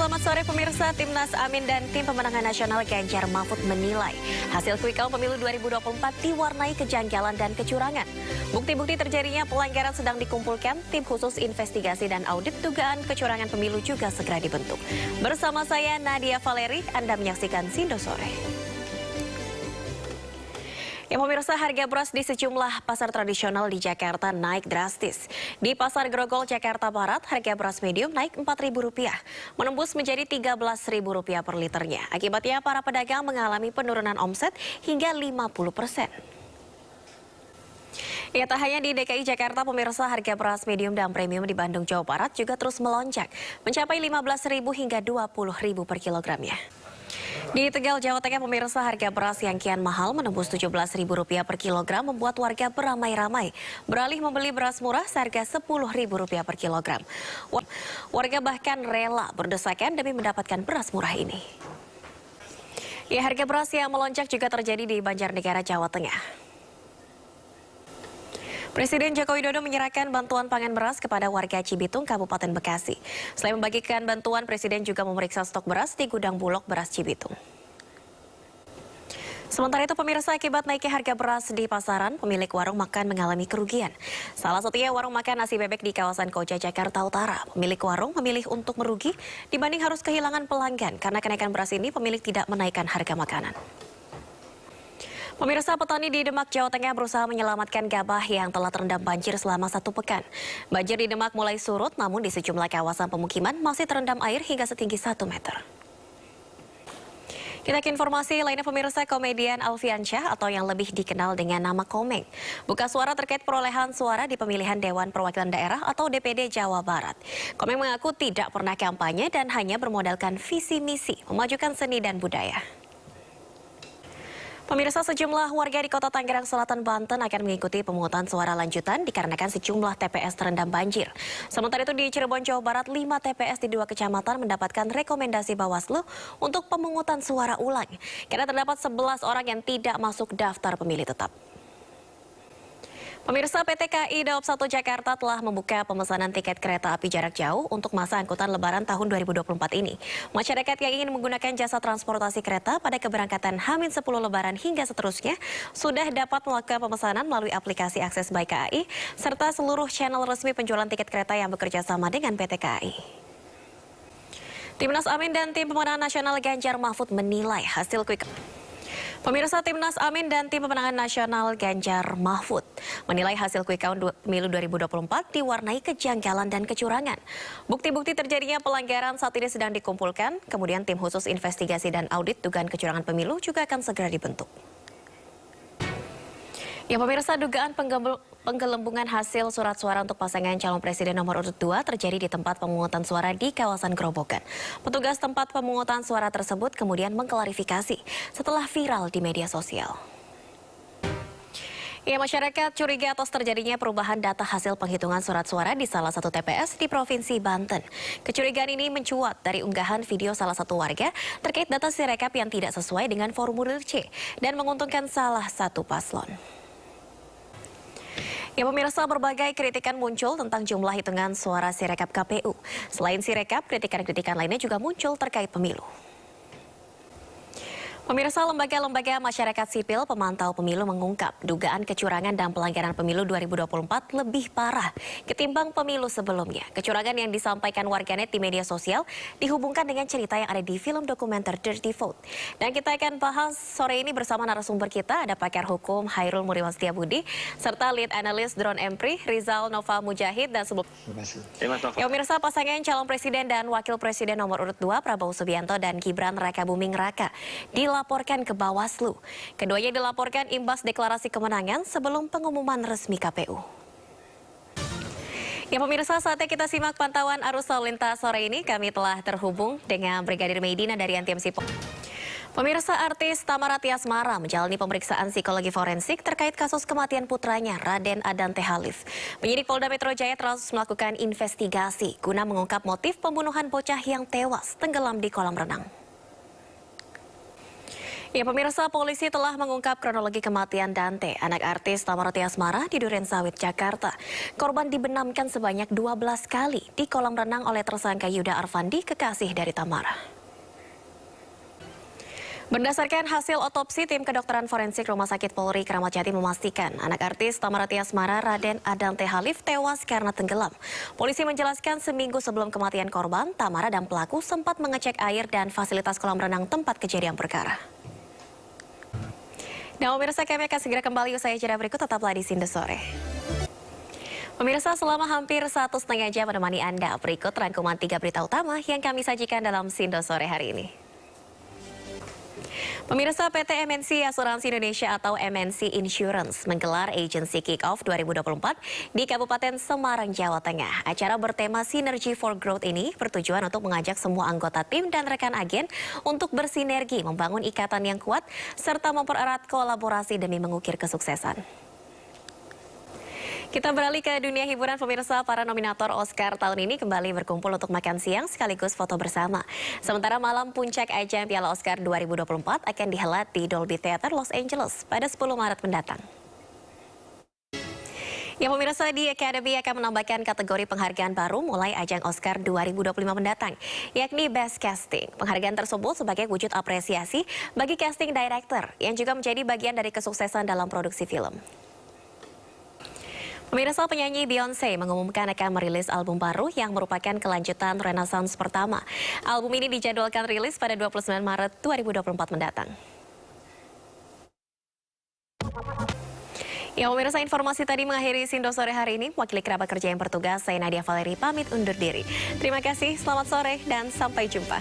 selamat sore pemirsa. Timnas Amin dan tim pemenangan nasional Ganjar Mahfud menilai hasil quick count pemilu 2024 diwarnai kejanggalan dan kecurangan. Bukti-bukti terjadinya pelanggaran sedang dikumpulkan, tim khusus investigasi dan audit dugaan kecurangan pemilu juga segera dibentuk. Bersama saya Nadia Valeri, Anda menyaksikan Sindo Sore. Ya pemirsa, harga beras di sejumlah pasar tradisional di Jakarta naik drastis. Di Pasar Grogol, Jakarta Barat, harga beras medium naik Rp4.000, menembus menjadi Rp13.000 per liternya. Akibatnya para pedagang mengalami penurunan omset hingga 50%. Ya, tak hanya di DKI Jakarta, pemirsa, harga beras medium dan premium di Bandung, Jawa Barat juga terus melonjak, mencapai Rp15.000 hingga Rp20.000 per kilogramnya. Di Tegal, Jawa Tengah, pemirsa, harga beras yang kian mahal menembus Rp17.000 per kilogram membuat warga beramai-ramai beralih membeli beras murah seharga Rp10.000 per kilogram. Warga bahkan rela berdesakan demi mendapatkan beras murah ini. Ya, harga beras yang melonjak juga terjadi di Banjarnegara, Jawa Tengah. Presiden Joko Widodo menyerahkan bantuan pangan beras kepada warga Cibitung, Kabupaten Bekasi. Selain membagikan bantuan, Presiden juga memeriksa stok beras di gudang Bulog beras Cibitung. Sementara itu pemirsa, akibat naiknya harga beras di pasaran, pemilik warung makan mengalami kerugian. Salah satunya warung makan nasi bebek di kawasan Koja, Jakarta Utara. Pemilik warung memilih untuk merugi dibanding harus kehilangan pelanggan karena kenaikan beras ini pemilik tidak menaikkan harga makanan. Pemirsa, petani di Demak, Jawa Tengah berusaha menyelamatkan gabah yang telah terendam banjir selama 1 pekan. Banjir di Demak mulai surut, namun di sejumlah kawasan pemukiman masih terendam air hingga setinggi 1 meter. Kita ke informasi lainnya pemirsa, komedian Alfiansyah atau yang lebih dikenal dengan nama Komeng buka suara terkait perolehan suara di pemilihan Dewan Perwakilan Daerah atau DPD Jawa Barat. Komeng mengaku tidak pernah kampanye dan hanya bermodalkan visi misi memajukan seni dan budaya. Pemirsa, sejumlah warga di Kota Tangerang Selatan, Banten akan mengikuti pemungutan suara lanjutan dikarenakan sejumlah TPS terendam banjir. Sementara itu di Cirebon, Jawa Barat, 5 TPS di 2 kecamatan mendapatkan rekomendasi Bawaslu untuk pemungutan suara ulang karena terdapat 11 orang yang tidak masuk daftar pemilih tetap. Pemirsa, PT KAI Daob 1 Jakarta telah membuka pemesanan tiket kereta api jarak jauh untuk masa angkutan Lebaran tahun 2024 ini. Masyarakat yang ingin menggunakan jasa transportasi kereta pada keberangkatan H-10 Lebaran hingga seterusnya sudah dapat melakukan pemesanan melalui aplikasi Akses by KAI serta seluruh channel resmi penjualan tiket kereta yang bekerja sama dengan PT KAI. Timnas Amin dan tim pemenangan nasional Ganjar Mahfud menilai hasil quick Pemirsa, Timnas Amin dan tim pemenangan nasional Ganjar Mahfud menilai hasil quick count pemilu 2024 diwarnai kejanggalan dan kecurangan. Bukti-bukti terjadinya pelanggaran saat ini sedang dikumpulkan, kemudian tim khusus investigasi dan audit dugaan kecurangan pemilu juga akan segera dibentuk. Ya pemirsa, dugaan penggelembungan hasil surat suara untuk pasangan calon presiden nomor urut 2 terjadi di tempat pemungutan suara di kawasan Grobogan. Petugas tempat pemungutan suara tersebut kemudian mengklarifikasi setelah viral di media sosial. Ya, masyarakat curiga atas terjadinya perubahan data hasil penghitungan surat suara di salah satu TPS di Provinsi Banten. Kecurigaan ini mencuat dari unggahan video salah satu warga terkait data Sirekap yang tidak sesuai dengan formulir C dan menguntungkan salah satu paslon. Ya pemirsa, berbagai kritikan muncul tentang jumlah hitungan suara Sirekap KPU. Selain Sirekap, kritikan-kritikan lainnya juga muncul terkait pemilu. Pemirsa, lembaga-lembaga masyarakat sipil pemantau pemilu mengungkap dugaan kecurangan dan pelanggaran pemilu 2024 lebih parah ketimbang pemilu sebelumnya. Kecurangan yang disampaikan warganet di media sosial dihubungkan dengan cerita yang ada di film dokumenter Dirty Vote. Dan kita akan bahas sore ini bersama narasumber kita, ada pakar hukum Hairul Muriwan Setiabudi, serta lead analis Drone Empri, Rizal Nova Mujahid, dan sebelum... Ya pemirsa, pasangan calon presiden dan wakil presiden nomor urut 2 Prabowo Subianto dan Gibran Rakabuming Raka dilaporkan ke Bawaslu. Keduanya dilaporkan imbas deklarasi kemenangan sebelum pengumuman resmi KPU. Ya pemirsa, saatnya kita simak pantauan arus lalu lintas sore ini. Kami telah terhubung dengan Brigadir Meidina dari Anti-MC. Pemirsa, artis Tamarati Asmara menjalani pemeriksaan psikologi forensik terkait kasus kematian putranya Raden Adante Halif. Penyidik Polda Metro Jaya terus melakukan investigasi guna mengungkap motif pembunuhan bocah yang tewas tenggelam di kolam renang. Ya pemirsa, polisi telah mengungkap kronologi kematian Dante, anak artis Tamaroty Asmara di Durensawit, Jakarta. Korban dibenamkan sebanyak 12 kali di kolam renang oleh tersangka Yuda Arfandi, kekasih dari Tamara. Berdasarkan hasil otopsi, tim kedokteran forensik Rumah Sakit Polri Kramat Jati memastikan anak artis Tamaroty Asmara Raden Adante Halif tewas karena tenggelam. Polisi menjelaskan seminggu sebelum kematian korban, Tamara dan pelaku sempat mengecek air dan fasilitas kolam renang tempat kejadian perkara. Nah, pemirsa, kami akan segera kembali usai jeda berikut, tetaplah di Sindo Sore. Pemirsa, selama hampir 1,5 jam menemani Anda, berikut rangkuman 3 berita utama yang kami sajikan dalam Sindo Sore hari ini. Pemirsa, PT MNC Asuransi Indonesia atau MNC Insurance menggelar Agency Kick-Off 2024 di Kabupaten Semarang, Jawa Tengah. Acara bertema Synergy for Growth ini bertujuan untuk mengajak semua anggota tim dan rekan agen untuk bersinergi, membangun ikatan yang kuat, serta mempererat kolaborasi demi mengukir kesuksesan. Kita beralih ke dunia hiburan, pemirsa. Para nominator Oscar tahun ini kembali berkumpul untuk makan siang sekaligus foto bersama. Sementara malam puncak ajang Piala Oscar 2024 akan dihelat di Dolby Theater Los Angeles pada 10 Maret mendatang. Ya pemirsa, di Academy akan menambahkan kategori penghargaan baru mulai ajang Oscar 2025 mendatang, yakni Best Casting. Penghargaan tersebut sebagai wujud apresiasi bagi casting director yang juga menjadi bagian dari kesuksesan dalam produksi film. Pemirsa, penyanyi Beyonce mengumumkan akan merilis album baru yang merupakan kelanjutan Renaissance pertama. Album ini dijadwalkan rilis pada 29 Maret 2024 mendatang. Ya pemirsa, informasi tadi mengakhiri Sindo Sore hari ini. Wakili kerabat kerja yang bertugas, saya Nadia Valeri pamit undur diri. Terima kasih, selamat sore dan sampai jumpa.